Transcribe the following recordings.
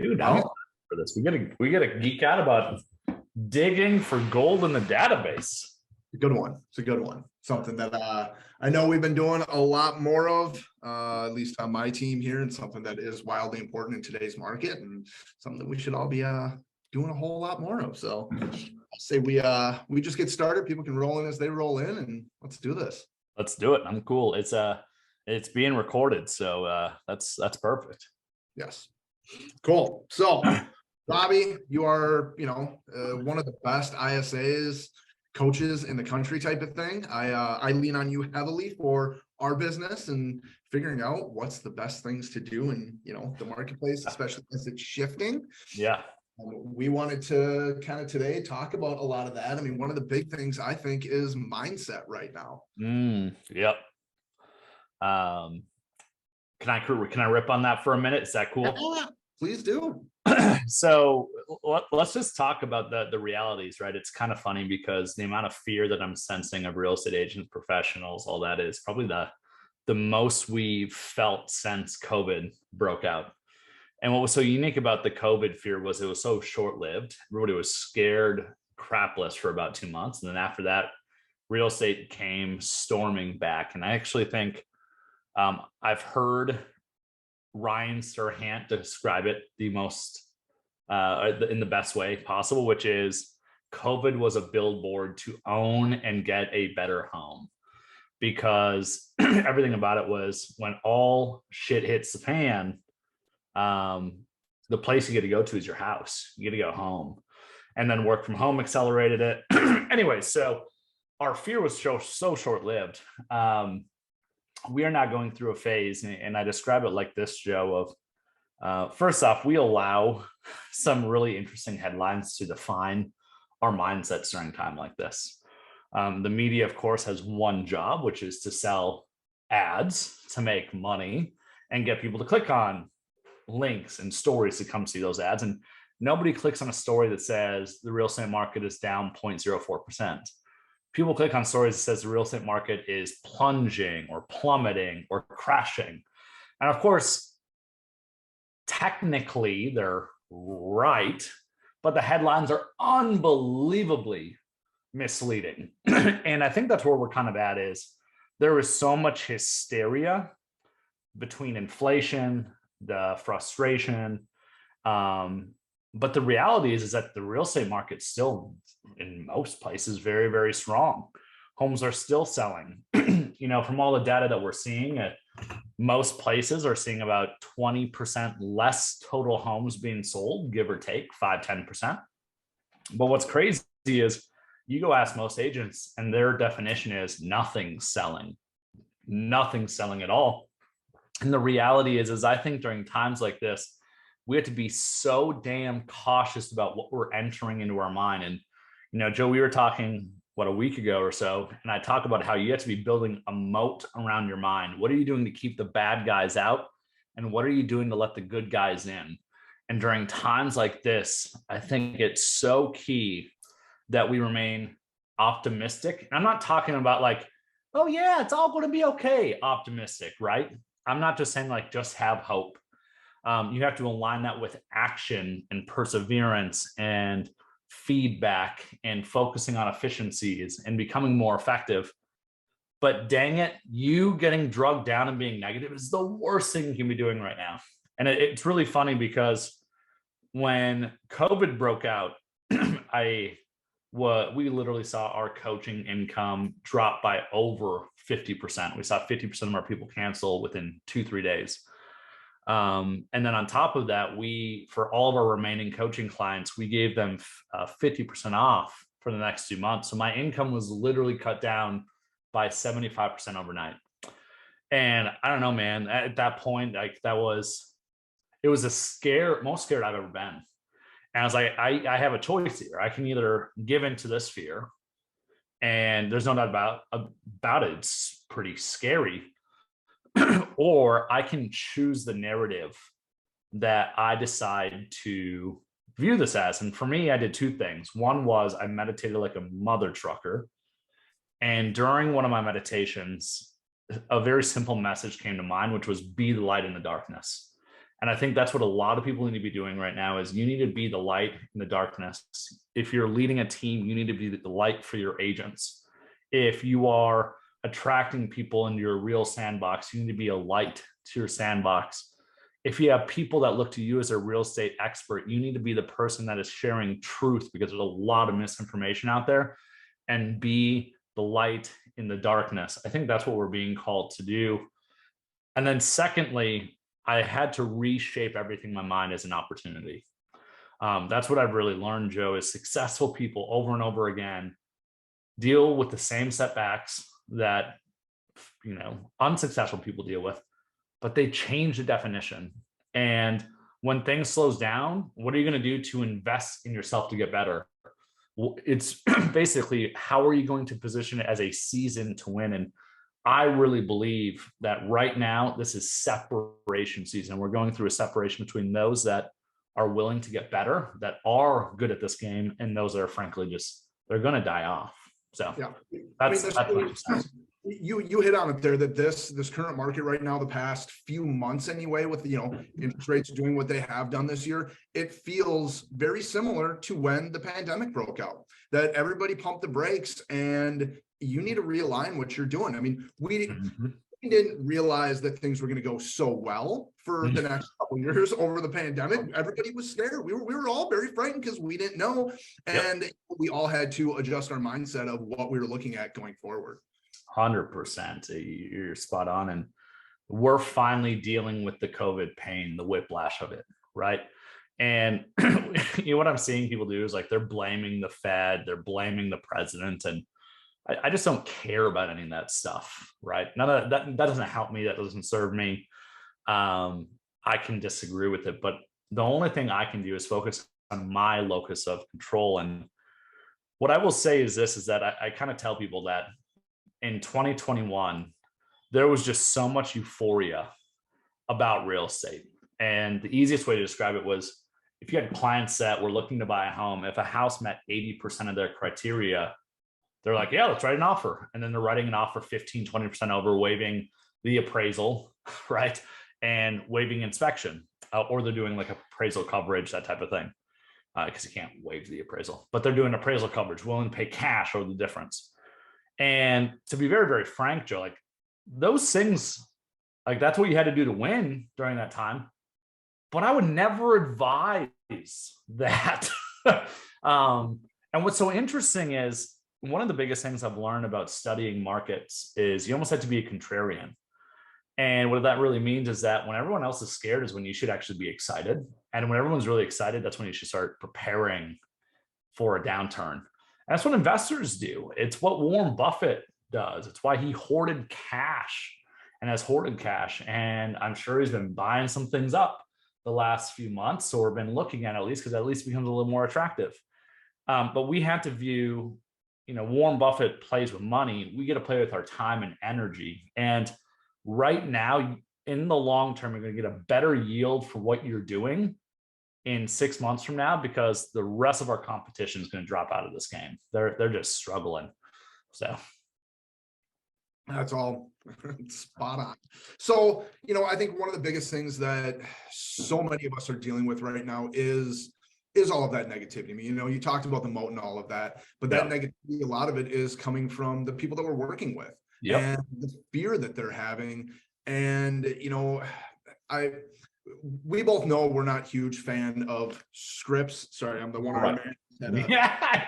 Dude, I'm Well, excited for this. We gotta geek out about digging for gold in the database. a good one. It's a good one. Something that I know we've been doing a lot more of, at least on my team here, and something that is wildly important in today's market, and something that we should all be doing a whole lot more of. So I say we just get started. People can roll in as they roll in, and let's do this. Let's do it. I'm cool. It's being recorded, so that's perfect. Yes. Cool. So, Robby, you are, one of the best ISAs coaches in the country type of thing. I lean on you heavily for our business and figuring out what's the best things to do in, the marketplace, especially as it's shifting. Yeah. We wanted to kind of today talk about a lot of that. I mean, one of the big things I think is mindset right now. Yep. Can I rip on that for a minute? Is that cool? Yeah, please do. So let's just talk about the realities, right? It's kind of funny because the amount of fear that I'm sensing of real estate agents, professionals, all that is probably the most we've felt since COVID broke out. And what was so unique about the COVID fear was it was so short-lived. Everybody was scared crapless for about 2 months. And then after that, real estate came storming back. And I actually think I've heard Ryan Serhant describe it the most in the best way possible, which is COVID was a billboard to own and get a better home, because everything about it was when all shit hits the fan, the place you get to go to is your house. You get to go home, and then work from home accelerated it. Anyway, so our fear was so short-lived. We are now going through a phase, and I describe it like this, Joe, of first off, we allow some really interesting headlines to define our mindsets during time like this. The media, of course, has one job, which is to sell ads to make money and get people to click on links and stories to come see those ads. And nobody clicks on a story that says the real estate market is down 0.04%. People click on stories that says the real estate market is plunging or plummeting or crashing. And of course, technically they're right, but the headlines are unbelievably misleading. And I think that's where we're kind of at, is there is so much hysteria between inflation, the frustration, but the reality is that the real estate market still, in most places, very, very strong. Homes are still selling. From all the data that we're seeing, most places are seeing about 20% less total homes being sold, give or take 5-10%. But what's crazy is you go ask most agents and their definition is nothing's selling at all. And the reality is I think during times like this, we have to be so damn cautious about what we're entering into our mind. And, Joe, we were talking, a week ago or so, and I talk about how you have to be building a moat around your mind. What are you doing to keep the bad guys out? And what are you doing to let the good guys in? And during times like this, I think it's so key that we remain optimistic. And I'm not talking about like, oh yeah, it's all going to be okay, optimistic, right? I'm not just saying like, just have hope. You have to align that with action and perseverance and feedback and focusing on efficiencies and becoming more effective. But dang it, you getting drugged down and being negative is the worst thing you can be doing right now. And it's really funny because when COVID broke out, we literally saw our coaching income drop by over 50%. We saw 50% of our people cancel within 2-3 days. And then on top of that, for all of our remaining coaching clients, we gave them 50% off for the next 2 months. So my income was literally cut down by 75% overnight. And I don't know, man, at that point, like it was the most scared I've ever been. And I was like, I have a choice here. I can either give into this fear, and there's no doubt about it. It's pretty scary. Or I can choose the narrative that I decide to view this as. And for me, I did two things. One was I meditated like a mother trucker. And during one of my meditations, a very simple message came to mind, which was be the light in the darkness. And I think that's what a lot of people need to be doing right now is you need to be the light in the darkness. If you're leading a team, you need to be the light for your agents. If you are attracting people into your real sandbox, you need to be a light to your sandbox. If you have people that look to you as a real estate expert, you need to be the person that is sharing truth, because there's a lot of misinformation out there, and be the light in the darkness. I think that's what we're being called to do. And then secondly, I had to reshape everything in my mind as an opportunity. That's what I've really learned, Joe, is successful people over and over again deal with the same setbacks that, unsuccessful people deal with, but they change the definition. And when things slows down, what are you going to do to invest in yourself to get better? Well, it's basically, how are you going to position it as a season to win? And I really believe that right now, this is separation season. We're going through a separation between those that are willing to get better, that are good at this game, and those that are frankly just, they're going to die off. So yeah, that's you hit on it there, that this current market right now, the past few months anyway, with interest rates doing what they have done this year, it feels very similar to when the pandemic broke out, that everybody pumped the brakes and you need to realign what you're doing. I mean, we didn't realize that things were going to go so well for the next couple of years over the pandemic. Everybody was scared. We were all very frightened because we didn't know. And we all had to adjust our mindset of what we were looking at going forward. 100%. You're spot on. And we're finally dealing with the COVID pain, the whiplash of it, right? And what I'm seeing people do is like, they're blaming the Fed, they're blaming the president, and I just don't care about any of that stuff, right? None of that doesn't help me. That doesn't serve me. I can disagree with it, but the only thing I can do is focus on my locus of control. And what I will say is this, is that I kind of tell people that in 2021, there was just so much euphoria about real estate. And the easiest way to describe it was, if you had clients that were looking to buy a home, if a house met 80% of their criteria, they're like, yeah, let's write an offer. And then they're writing an offer 15, 20% over, waiving the appraisal, right? And waiving inspection, or they're doing like appraisal coverage, that type of thing. Because you can't waive the appraisal, but they're doing appraisal coverage, willing to pay cash or the difference. And to be very, very frank, Joe, like those things, like that's what you had to do to win during that time. But I would never advise that. And what's so interesting is, one of the biggest things I've learned about studying markets is you almost have to be a contrarian. And what that really means is that when everyone else is scared is when you should actually be excited. And when everyone's really excited, that's when you should start preparing for a downturn. And that's what investors do. It's what Warren Buffett does. It's why he hoarded cash and has hoarded cash. And I'm sure he's been buying some things up the last few months, or been looking at least, because at least it becomes a little more attractive. But we have to view, Warren Buffett plays with money. We get to play with our time and energy. And right now, in the long term, you're going to get a better yield for what you're doing in 6 months from now, because the rest of our competition is going to drop out of this game. They're just struggling. So that's all spot on. So, I think one of the biggest things that so many of us are dealing with right now is all of that negativity. I mean, you talked about the moat and all of that, but that negativity, a lot of it is coming from the people that we're working with and the fear that they're having. And, we both know we're not huge fan of scripts. Sorry, I'm the one right.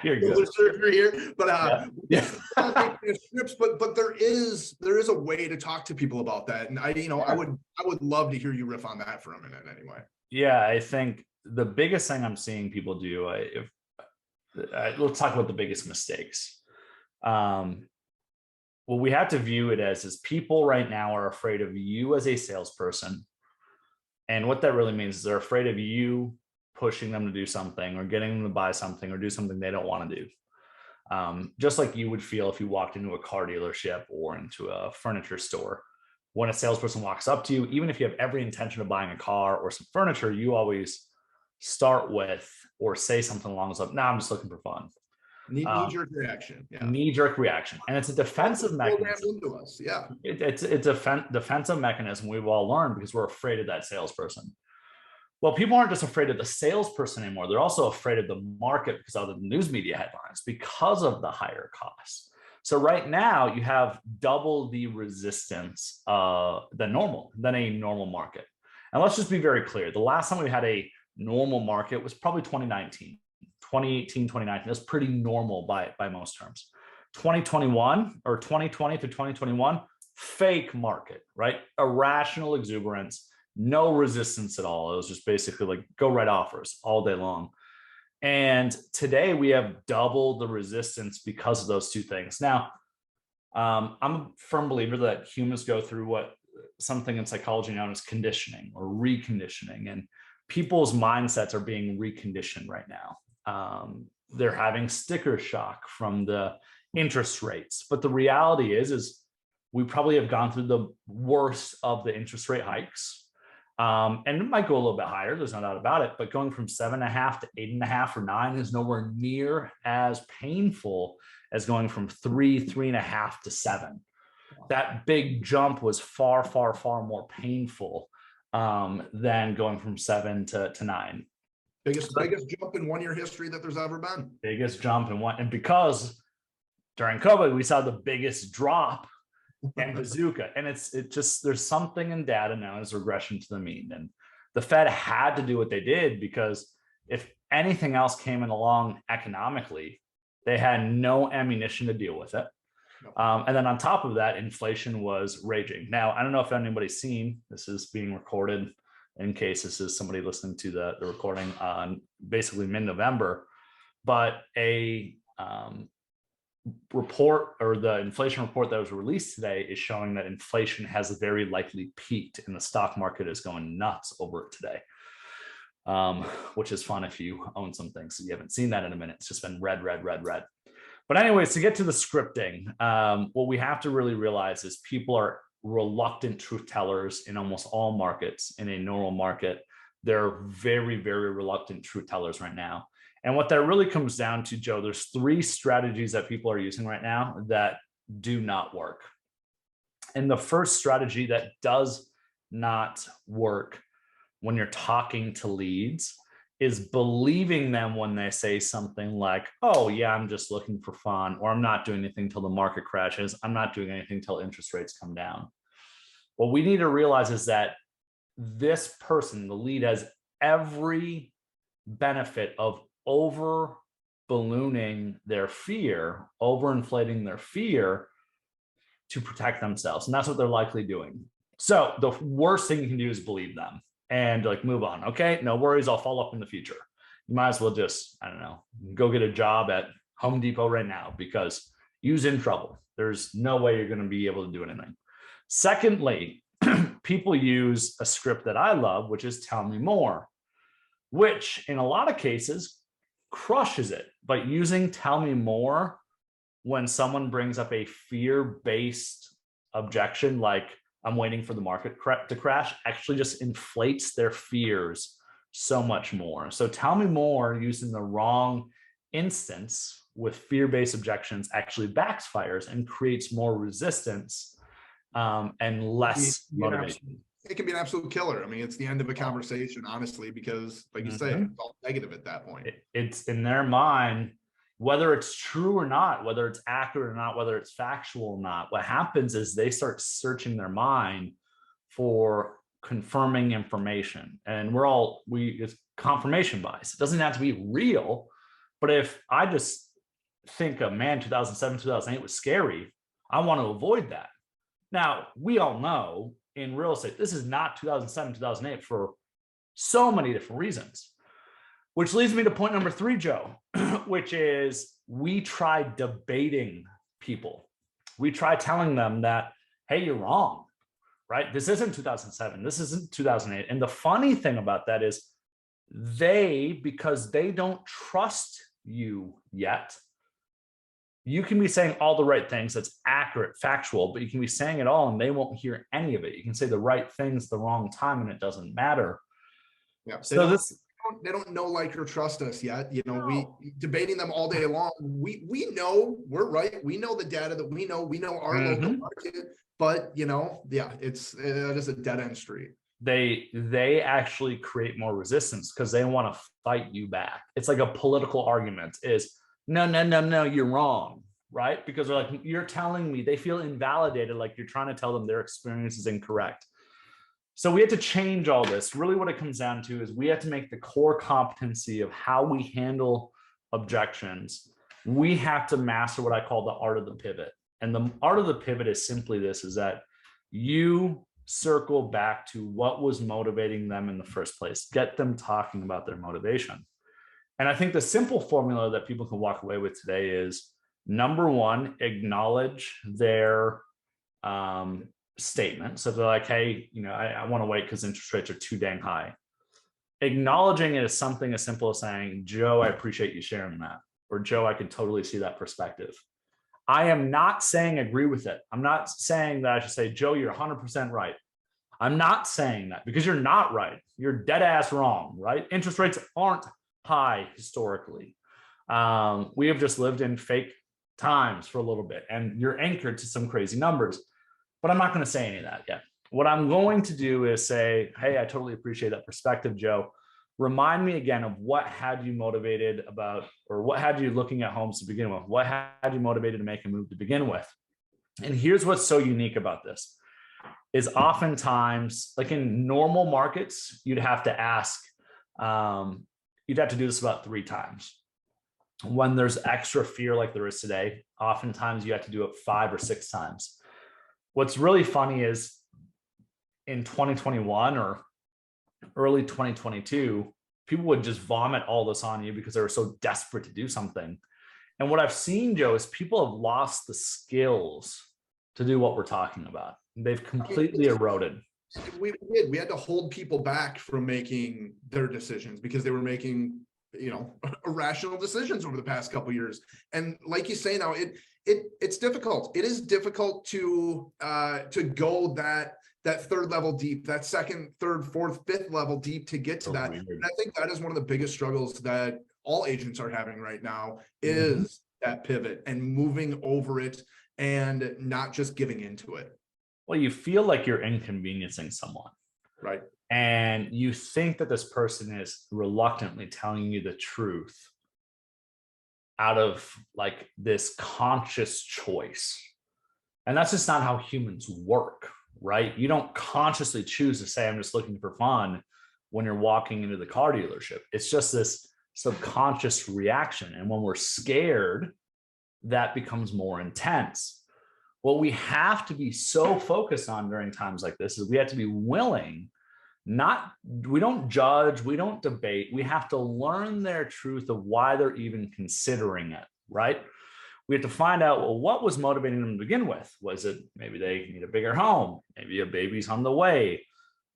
You're good. Surgery here, but scripts. But there is a way to talk to people about that, and I would love to hear you riff on that for a minute, anyway. Yeah, I think the biggest thing I'm seeing people do, let's talk about the biggest mistakes. What we have to view it as is people right now are afraid of you as a salesperson. And what that really means is they're afraid of you pushing them to do something, or getting them to buy something, or do something they don't want to do. Just like you would feel if you walked into a car dealership or into a furniture store. When a salesperson walks up to you, even if you have every intention of buying a car or some furniture, you always start with or say something along those lines. No, I'm just looking for fun. Knee-jerk reaction. Yeah. Knee-jerk reaction. And it's a defensive mechanism. Into us. Yeah. It's a defensive mechanism we've all learned because we're afraid of that salesperson. Well, people aren't just afraid of the salesperson anymore. They're also afraid of the market because of the news media headlines, because of the higher costs. So right now you have double the resistance than a normal market. And let's just be very clear. The last time we had a normal market was probably 2019, 2018, 2019. That's pretty normal by most terms. 2021 or 2020 to 2021, fake market, right? Irrational exuberance, no resistance at all. It was just basically like go right offers all day long. And today we have double the resistance because of those two things. Now, I'm a firm believer that humans go through what something in psychology known as conditioning or reconditioning, and people's mindsets are being reconditioned right now. They're having sticker shock from the interest rates, but the reality is we probably have gone through the worst of the interest rate hikes. And it might go a little bit higher, there's no doubt about it, but going from 7.5 to 8.5 or 9 is nowhere near as painful as going from 3.5 to 7. That big jump was far, far, far more painful than going from 7 to 9. Biggest jump in 1 year history that there's ever been. Biggest jump in one, and because during COVID we saw the biggest drop and bazooka, and it just, there's something in data now as regression to the mean, and the Fed had to do what they did because if anything else came in along economically, they had no ammunition to deal with it. And then on top of that, inflation was raging. Now, I don't know if anybody's seen, this is being recorded in case this is somebody listening to the recording on basically mid-November, but a report, or the inflation report that was released today, is showing that inflation has very likely peaked and the stock market is going nuts over it today. Which is fun if you own some things. So you haven't seen that in a minute. It's just been red, red, red, red. But anyways, to get to the scripting, what we have to really realize is people are reluctant truth tellers in almost all markets. In a normal market, they're very, very reluctant truth tellers right now. And what that really comes down to, Joe, there's 3 strategies that people are using right now that do not work. And the first strategy that does not work when you're talking to leads is believing them when they say something like, oh yeah, I'm just looking for fun, or I'm not doing anything till the market crashes. I'm not doing anything till interest rates come down. What we need to realize is that this person, the lead, has every benefit of over ballooning their fear, overinflating their fear to protect themselves. And that's what they're likely doing. So the worst thing you can do is believe them and like move on. Okay, no worries, I'll follow up in the future. You might as well just, I don't know, go get a job at Home Depot right now because you's in trouble. There's no way you're going to be able to do anything. Secondly, people use a script that I love, which is tell me more, which in a lot of cases crushes it. But using tell me more when someone brings up a fear-based objection, like I'm waiting for the market to crash, actually just inflates their fears so much more. So tell me more used in the wrong instance with fear-based objections actually backfires and creates more resistance and less motivation. It can be an absolute killer. I mean, it's the end of a conversation, honestly, because like you say, it's all negative at that point. It's in their mind, whether it's true or not, whether it's accurate or not, whether it's factual or not. What happens is they start searching their mind for confirming information. And it's confirmation bias. It doesn't have to be real, but if I just think of, man, 2007, 2008 was scary, I want to avoid that. Now, we all know in real estate, this is not 2007, 2008 for so many different reasons, which leads me to point number 3, Joe, which is we try debating people. We try telling them that, hey, you're wrong, right? This isn't 2007. This isn't 2008. And the funny thing about that is because they don't trust you yet, you can be saying all the right things that's accurate, factual, but you can be saying it all and they won't hear any of it. You can say the right things the wrong time and it doesn't matter. Yeah. So they don't know, like, or trust us yet. You know, we debating them all day long. We know we're right. We know the data that we know our local market, but you know, yeah, it's a dead end street. they actually create more resistance because they want to fight you back. It's like a political argument is no, you're wrong, right? Because they're like, you're telling me, they feel invalidated, like you're trying to tell them their experience is incorrect. So we had to change all this. Really what it comes down to is we have to make the core competency of how we handle objections. We have to master what I call the art of the pivot. And the art of the pivot is simply this, is that you circle back to what was motivating them in the first place, get them talking about their motivation. And I think the simple formula that people can walk away with today is, number one, acknowledge their statement. So if they're like, hey, I want to wait because interest rates are too dang high. Acknowledging it is something as simple as saying, Joe, I appreciate you sharing that. Or Joe, I can totally see that perspective. I am not saying agree with it. I'm not saying that I should say, Joe, you're 100% right. I'm not saying that, because you're not right. You're dead ass wrong, right? Interest rates aren't high historically. We have just lived in fake times for a little bit, and you're anchored to some crazy numbers. But I'm not going to say any of that yet. What I'm going to do is say, hey, I totally appreciate that perspective, Joe. Remind me again of what had you motivated about, or what had you looking at homes to begin with? What had you motivated to make a move to begin with? And here's what's so unique about this is oftentimes, like in normal markets, you'd have to ask, you'd have to do this about 3 times. When there's extra fear like there is today, oftentimes you have to do it 5 or 6 times. What's really funny is in 2021 or early 2022, people would just vomit all this on you because they were so desperate to do something. And what I've seen, Joe, is people have lost the skills to do what we're talking about. They've completely eroded. We did. We had to hold people back from making their decisions because they were making, irrational decisions over the past couple of years. And like you say now, it's difficult. It is difficult to go that third level deep, that second, third, fourth, fifth level deep to get to that. And I think that is one of the biggest struggles that all agents are having right now is that pivot and moving over it and not just giving into it. Well, you feel like you're inconveniencing someone. Right. And you think that this person is reluctantly telling you the truth out of like this conscious choice. And that's just not how humans work, right? You don't consciously choose to say, I'm just looking for fun when you're walking into the car dealership. It's just this subconscious reaction. And when we're scared, that becomes more intense. What we have to be so focused on during times like this is we have to be willing, we don't judge, we don't debate. We have to learn their truth of why they're even considering it, right? We have to find out, well, what was motivating them to begin with? Was it maybe they need a bigger home? Maybe a baby's on the way?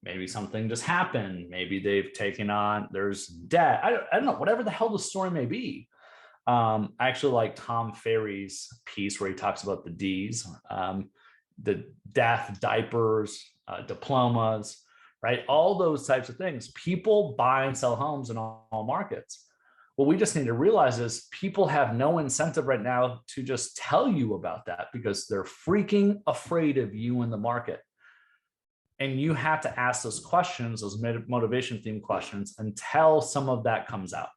Maybe something just happened. Maybe they've taken on, there's debt. I don't know, whatever the hell the story may be. I actually like Tom Ferry's piece where he talks about the D's, the death, diapers, diplomas, right? All those types of things. People buy and sell homes in all markets. What we just need to realize is people have no incentive right now to just tell you about that because they're freaking afraid of you in the market. And you have to ask those questions, those motivation themed questions, until some of that comes out.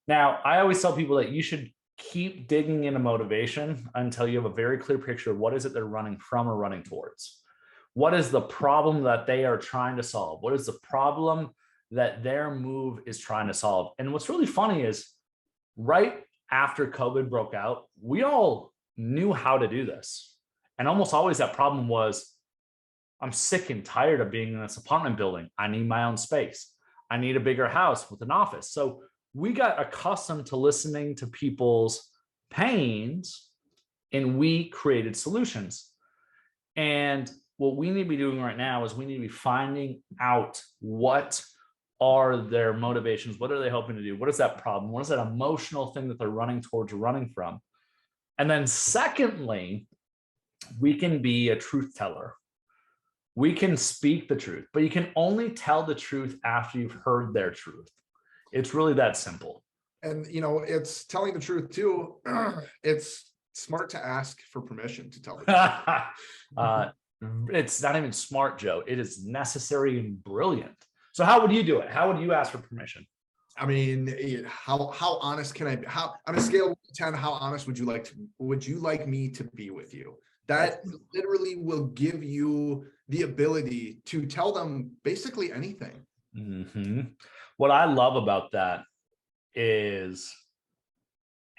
Now, I always tell people that you should keep digging into motivation until you have a very clear picture of what is it they're running from or running towards. What is the problem that they are trying to solve? What is the problem that their move is trying to solve? And what's really funny is right after COVID broke out, we all knew how to do this. And almost always that problem was, I'm sick and tired of being in this apartment building. I need my own space. I need a bigger house with an office. So we got accustomed to listening to people's pains and we created solutions. And what we need to be doing right now is we need to be finding out what are their motivations. What are they hoping to do? What is that problem? What is that emotional thing that they're running towards or running from? And then secondly, we can be a truth teller. We can speak the truth, but you can only tell the truth after you've heard their truth. It's really that simple. And, it's telling the truth too. It's smart to ask for permission to tell the truth. It's not even smart, Joe. It is necessary and brilliant. So how would you do it? How would you ask for permission? I mean, how honest can I be? How on a scale of 10, how honest would you like me to be with you? That literally will give you the ability to tell them basically anything. What I love about that is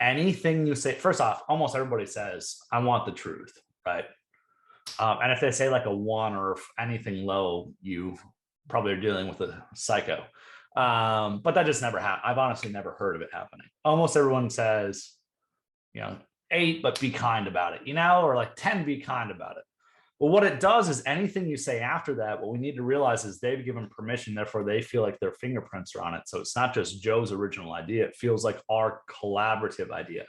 anything you say. First off, almost everybody says, I want the truth, right? And if they say like a 1 or anything low, you probably are dealing with a psycho. But that just never happened. I've honestly never heard of it happening. Almost everyone says, 8, but be kind about it, or like 10, be kind about it. But what it does is anything you say after that, what we need to realize is they've given permission, therefore they feel like their fingerprints are on it. So it's not just Joe's original idea. It feels like our collaborative idea.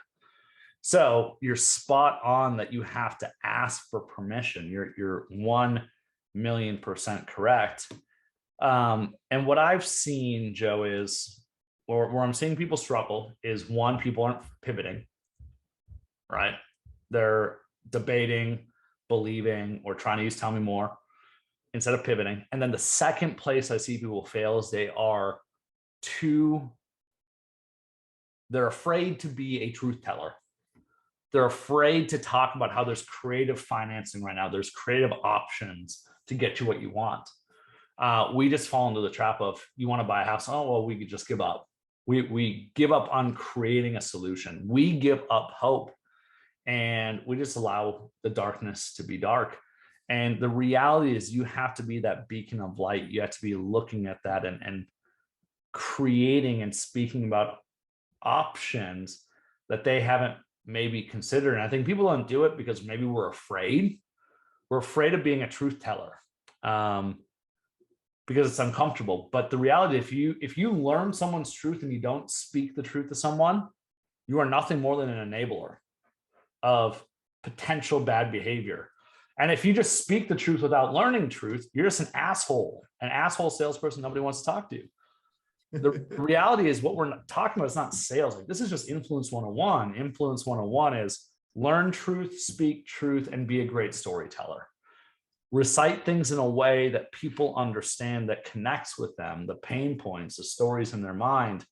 So you're spot on that you have to ask for permission. You're 1,000,000% correct. And what I've seen, Joe, is, or where I'm seeing people struggle is, one, people aren't pivoting, right? They're debating, believing, or trying to use tell me more instead of pivoting. And then the second place I see people fail is they're afraid to be a truth teller. They're afraid to talk about how there's creative financing right now. There's creative options to get you what you want. We just fall into the trap of, you want to buy a house. Oh, well, we could just give up. We give up on creating a solution. We give up hope, and we just allow the darkness to be dark. And the reality is you have to be that beacon of light. You have to be looking at that and creating and speaking about options that they haven't maybe considered. And I think people don't do it because maybe we're afraid. We're afraid of being a truth teller. Because it's uncomfortable. But the reality, if you learn someone's truth and you don't speak the truth to someone, you are nothing more than an enabler of potential bad behavior. And if you just speak the truth without learning truth, you're just an asshole salesperson nobody wants to talk to. The reality is, what we're talking about is not sales. Like, this is just influence 101. Influence 101 is learn truth, speak truth, and be a great storyteller. Recite things in a way that people understand, that connects with them, the pain points, the stories in their mind.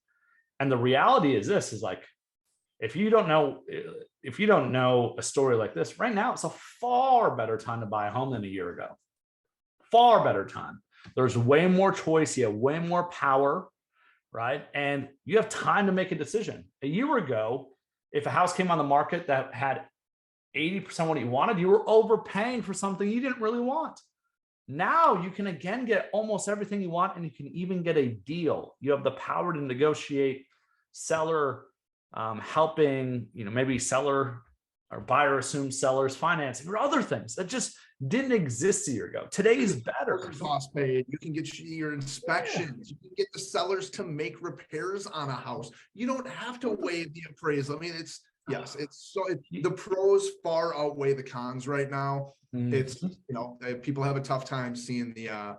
And the reality is this, is like, if you don't know a story like this right now, it's a far better time to buy a home than a year ago. Far better time. There's way more choice. You have way more power, right? And you have time to make a decision. A year ago, if a house came on the market that had 80% what you wanted, you were overpaying for something you didn't really want. Now you can again get almost everything you want, and you can even get a deal. You have the power to negotiate, seller helping, maybe seller or buyer assumes seller's financing, or other things that just didn't exist a year ago. Today is better. Cost paid. You can get your inspections. You can get the sellers to make repairs on a house. You don't have to waive the appraisal. I mean, the pros far outweigh the cons right now. It's, people have a tough time seeing the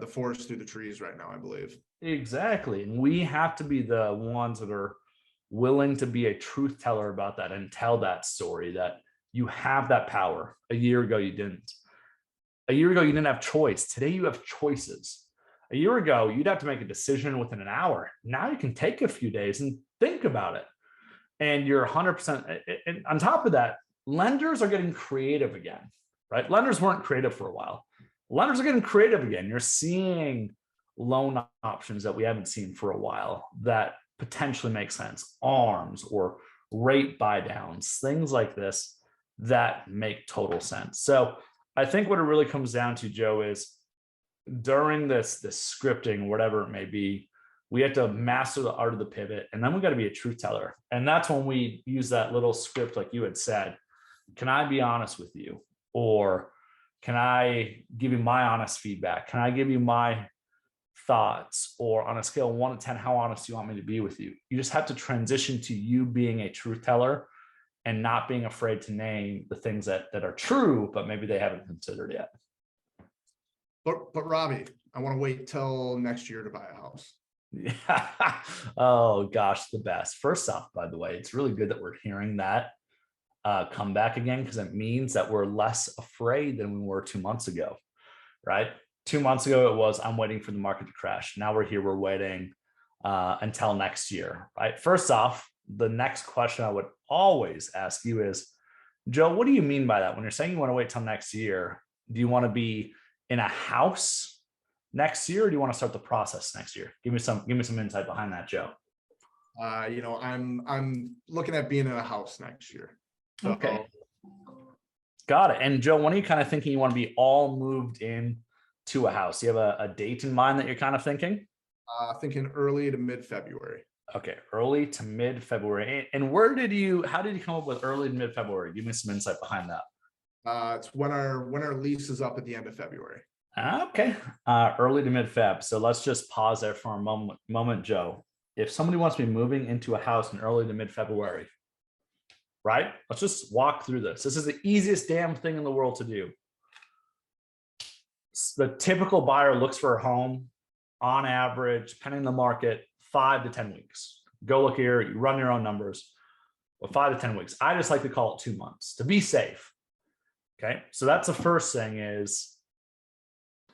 forest through the trees right now, I believe. Exactly. And we have to be the ones that are willing to be a truth teller about that and tell that story, that you have that power. A year ago, you didn't. A year ago, you didn't have choice. Today, you have choices. A year ago, you'd have to make a decision within an hour. Now you can take a few days and think about it. And you're 100%. And on top of that, lenders are getting creative again, right? Lenders weren't creative for a while. Lenders are getting creative again. You're seeing loan options that we haven't seen for a while that potentially make sense. ARMs or rate buy downs, things like this that make total sense. So I think what it really comes down to, Joe, is during this scripting, whatever it may be, we have to master the art of the pivot, and then we got to be a truth teller. And that's when we use that little script, like you had said. Can I be honest with you? Or can I give you my honest feedback? Can I give you my thoughts? Or on a scale of 1 to 10, how honest do you want me to be with you? You just have to transition to you being a truth teller and not being afraid to name the things that are true, but maybe they haven't considered yet. But Robby, I want to wait till next year to buy a house. Yeah. Oh gosh, the best. First off, by the way, it's really good that we're hearing that. come back again, because it means that we're less afraid than we were 2 months ago, right? 2 months ago, it was, I'm waiting for the market to crash. Now we're here, we're waiting until next year, right? First off, the next question I would always ask you is, Joe, what do you mean by that? When you're saying you want to wait till next year, do you want to be in a house next year, or do you want to start the process next year? Give me some insight behind that, Joe. I'm looking at being in a house next year. So, okay. Got it. And Joe, when are you kind of thinking you want to be all moved in to a house? Do you have a date in mind that you're kind of thinking? Thinking early to mid-February. Okay, early to mid-February. And how did you come up with early to mid-February? Give me some insight behind that. It's when our lease is up at the end of February. Okay, early to mid-Feb. So let's just pause there for a moment, Joe. If somebody wants to be moving into a house in early to mid-February, right? Let's just walk through this. This is the easiest damn thing in the world to do. The typical buyer looks for a home on average, depending on the market, 5 to 10 weeks. Go look here, you run your own numbers, but 5 to 10 weeks. I just like to call it 2 months to be safe. Okay, so that's the first thing, is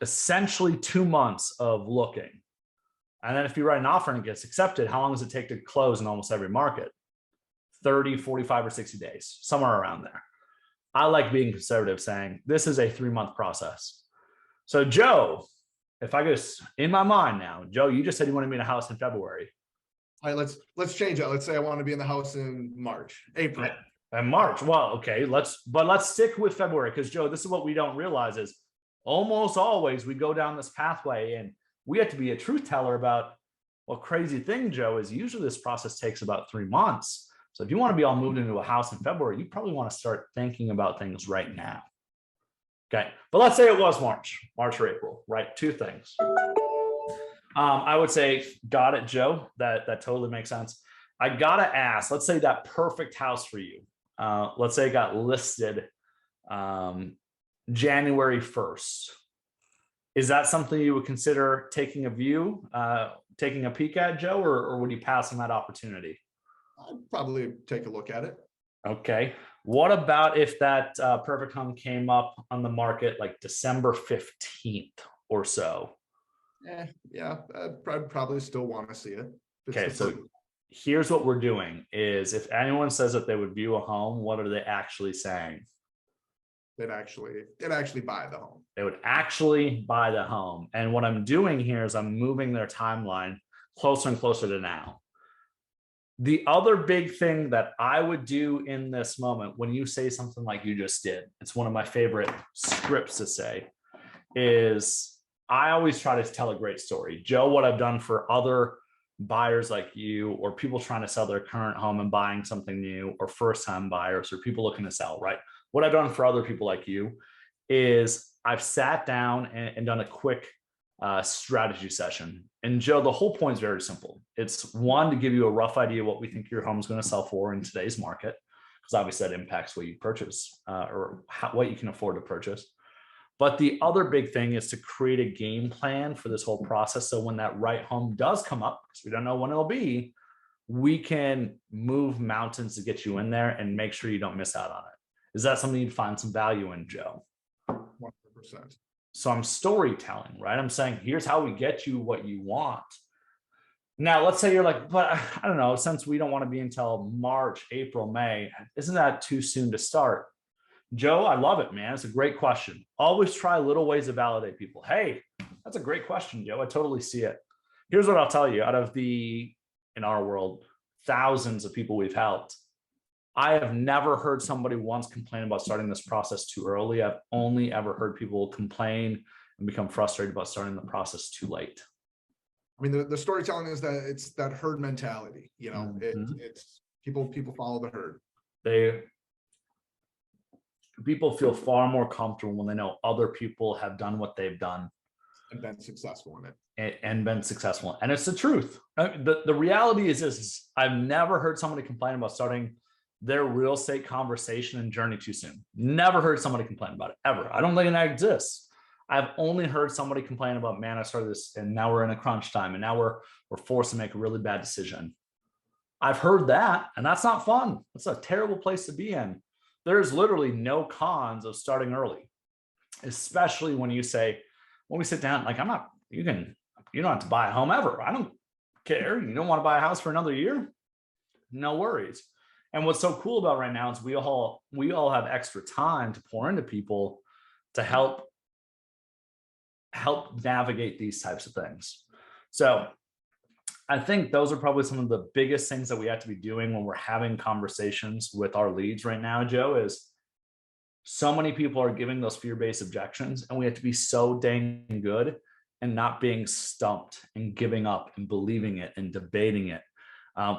essentially 2 months of looking. And then if you write an offer and it gets accepted, how long does it take to close in almost every market? 30, 45, or 60 days, somewhere around there. I like being conservative, saying this is a 3-month process. So Joe, if I just, in my mind now, Joe, you just said you want to be in a house in February. All right, let's change it. Let's say I want to be in the house in April. And March. Well, okay, let's stick with February, because Joe, this is what we don't realize is almost always we go down this pathway and we have to be a truth teller about, well, crazy thing, Joe, is usually this process takes about 3 months. So if you want to be all moved into a house in February, you probably want to start thinking about things right now. Okay, but let's say it was March or April, right? 2 things. I would say, got it, Joe. That totally makes sense. I gotta ask, let's say that perfect house for you. Let's say it got listed January 1st. Is that something you would consider taking a peek at, Joe, or would you pass on that opportunity? I'd probably take a look at it. Okay. What about if that perfect home came up on the market like December 15th or so? Yeah, I'd probably still want to see it. Okay, so here's what we're doing is, if anyone says that they would view a home, what are they actually saying? They'd actually buy the home. They would actually buy the home. And what I'm doing here is I'm moving their timeline closer and closer to now. The other big thing that I would do in this moment, when you say something like you just did, it's one of my favorite scripts to say, is I always try to tell a great story. Joe, what I've done for other buyers like you, or people trying to sell their current home and buying something new, or first-time buyers, or people looking to sell, right? What I've done for other people like you is I've sat down and done a quick strategy session. And Joe, the whole point is very simple. It's one, to give you a rough idea what we think your home is going to sell for in today's market, because obviously that impacts what you purchase or what you can afford to purchase. But the other big thing is to create a game plan for this whole process. So when that right home does come up, because we don't know when it'll be, we can move mountains to get you in there and make sure you don't miss out on it. Is that something you'd find some value in, Joe? 100%. So I'm storytelling, right? I'm saying, here's how we get you what you want. Now, let's say you're like, but I don't know, since we don't want to be until March, April, May, isn't that too soon to start? Joe, I love it, man. It's a great question. Always try little ways to validate people. Hey, that's a great question, Joe. I totally see it. Here's what I'll tell you. Out of in our world, thousands of people we've helped, I have never heard somebody once complain about starting this process too early. I've only ever heard people complain and become frustrated about starting the process too late. I mean, the storytelling is that it's that herd mentality. You know, it's people follow the herd. People feel far more comfortable when they know other people have done what they've done and been successful in it. And been successful. And it's the truth. The reality is this: I've never heard somebody complain about starting their real estate conversation and journey too soon. Never heard somebody complain about it, ever. I don't think that exists. I've only heard somebody complain about, man, I started this and now we're in a crunch time and now we're forced to make a really bad decision. I've heard that, and that's not fun. That's a terrible place to be in. there's literally no cons of starting early, especially when we sit down, like you don't have to buy a home ever. I don't care. You don't want to buy a house for another year? No worries. And what's so cool about right now is we all have extra time to pour into people to help navigate these types of things. So I think those are probably some of the biggest things that we have to be doing when we're having conversations with our leads right now, Joe, is so many people are giving those fear-based objections, and we have to be so dang good and not being stumped and giving up and believing it and debating it,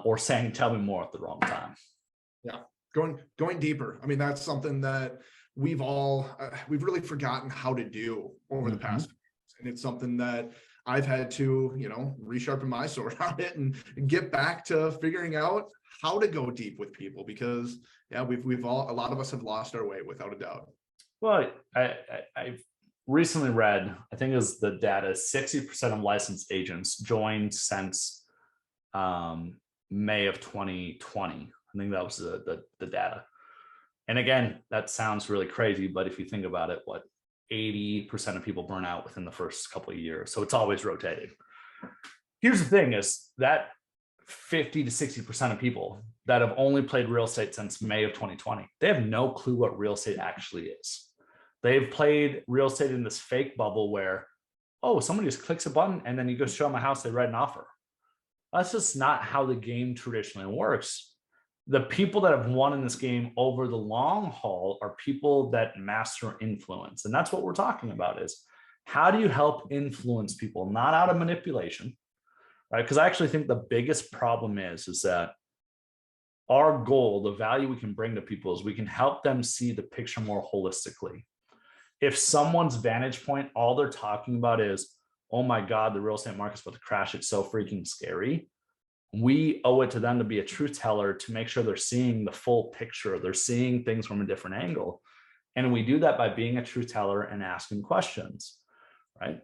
or saying, tell me more at the wrong time. Yeah. Going deeper. I mean, that's something that we've really forgotten how to do over the past, and it's something that I've had to, resharpen my sword on it and get back to figuring out how to go deep with people, because a lot of us have lost our way, without a doubt. Well, I've recently read, I think it was the data, 60% of licensed agents joined since May of 2020. I think that was the data. And again, that sounds really crazy, but if you think about it, 80% of people burn out within the first couple of years. So it's always rotating. Here's the thing, is that 50 to 60% of people that have only played real estate since May of 2020, they have no clue what real estate actually is. They've played real estate in this fake bubble where, oh, somebody just clicks a button and then you go show them a house, they write an offer. That's just not how the game traditionally works. The people that have won in this game over the long haul are people that master influence. And that's what we're talking about, is how do you help influence people, not out of manipulation, right? Because I actually think the biggest problem is that our goal, the value we can bring to people, is we can help them see the picture more holistically. If someone's vantage point, all they're talking about is, oh my God, the real estate market's about to crash, it's so freaking scary, we owe it to them to be a truth teller, to make sure they're seeing the full picture. They're seeing things from a different angle. And we do that by being a truth teller and asking questions, right?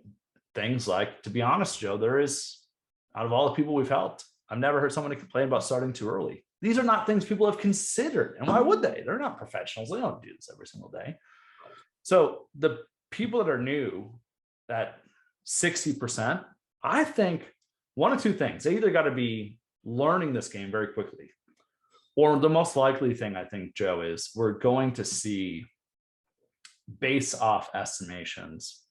Things like, to be honest, Joe, out of all the people we've helped, I've never heard somebody complain about starting too early. These are not things people have considered. And why would they? They're not professionals. They don't do this every single day. So the people that are new, that 60%, I think one of two things: they either got to be learning this game very quickly, or the most likely thing, I think, Joe, is we're going to see, base off estimations,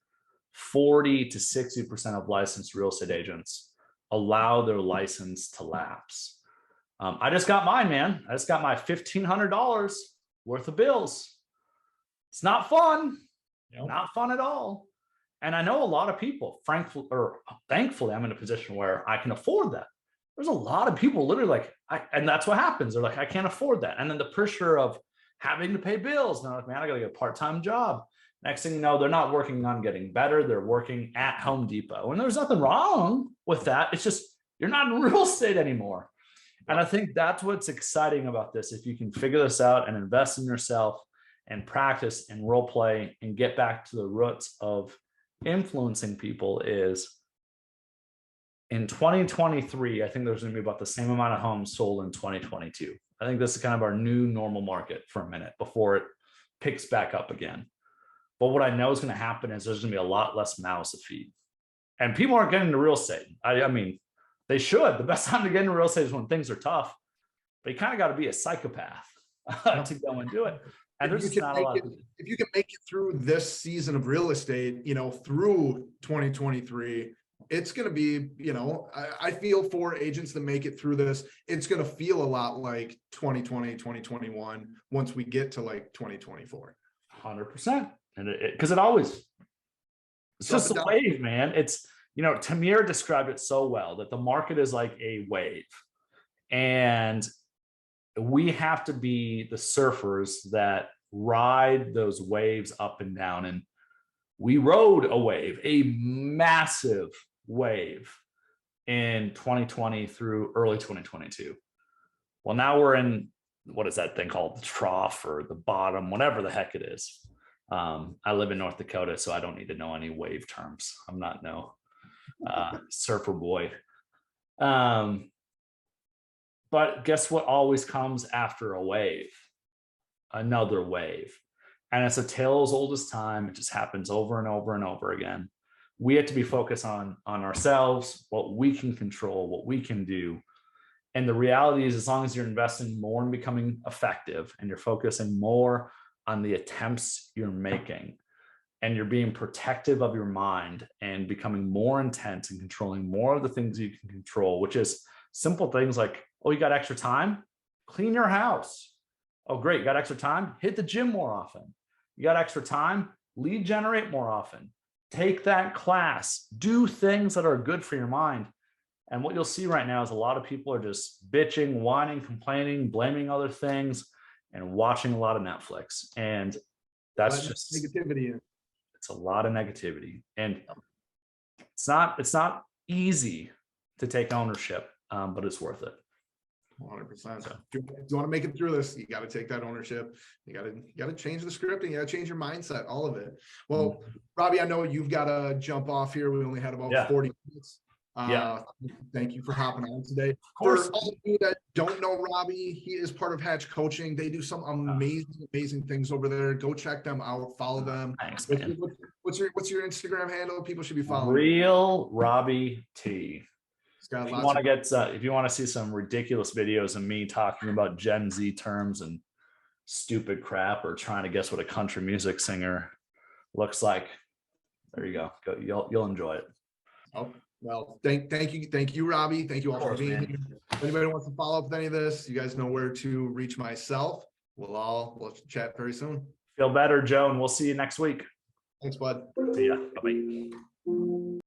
40 to 60% of licensed real estate agents allow their license to lapse. I just got mine, man. I just got my $1,500 worth of bills. It's not fun. Not fun at all. And I know a lot of people, thankfully, I'm in a position where I can afford that. There's a lot of people literally and that's what happens. They're like, I can't afford that. And then the pressure of having to pay bills. And they're like, man, I got to get a part-time job. Next thing you know, they're not working on getting better. They're working at Home Depot. And there's nothing wrong with that. It's just, you're not in real estate anymore. And I think that's what's exciting about this. If you can figure this out and invest in yourself and practice and role play and get back to the roots of influencing people, is in 2023, I think there's going to be about the same amount of homes sold in 2022. I think this is kind of our new normal market for a minute before it picks back up again. But what I know is going to happen is there's going to be a lot less mouths to feed. And people aren't getting into real estate. I mean, they should. The best time to get into real estate is when things are tough. But you kind of got to be a psychopath to go and do it. And there's not a lot. If you can make it through this season of real estate, through 2023, it's going to be, I feel for agents that make it through this, it's going to feel a lot like 2020, 2021, once we get to 2024. 100%. And because it's just a wave, man. It's, Tamir described it so well, that the market is like a wave. And we have to be the surfers that ride those waves up and down. And we rode a wave, a massive wave, in 2020 through early 2022. Well, now we're in, what is that thing called? The trough or the bottom, whatever the heck it is. I live in North Dakota, so I don't need to know any wave terms. I'm not no surfer boy. But guess what always comes after a wave? another wave. And it's a tale as old as time. It just happens over and over and over again. We have to be focused on ourselves, what we can control, what we can do. And the reality is, as long as you're investing more in becoming effective and you're focusing more on the attempts you're making, and you're being protective of your mind and becoming more intense and controlling more of the things you can control, which is simple things like, oh, you got extra time? Clean your house. Oh, great. You got extra time? Hit the gym more often. You got extra time? Lead generate more often. Take that class. Do things that are good for your mind. And what you'll see right now is a lot of people are just bitching, whining, complaining, blaming other things, and watching a lot of Netflix. And that's just negativity. It's a lot of negativity. And it's not easy to take ownership, but it's worth it. 100%. So, if you want to make it through this, you got to take that ownership. You got to change the scripting. You got to change your mindset, all of it. Well, Robby, I know you've got to jump off here. We only had about 40 minutes. Thank you for hopping on today. For all of you that don't know Robby, he is part of Hatch Coaching. They do some amazing things over there. Go check them out. Follow them. Thanks, man. What's your Instagram handle? People should be following. Real Robby T. If you want to see some ridiculous videos of me talking about Gen Z terms and stupid crap, or trying to guess what a country music singer looks like, there you go. You'll enjoy it. Oh, well, thank you, Robby. Thank you all for being here. If anybody wants to follow up with any of this, you guys know where to reach myself. We'll chat very soon. Feel better, Joe, and we'll see you next week. Thanks, bud. See ya. Bye-bye.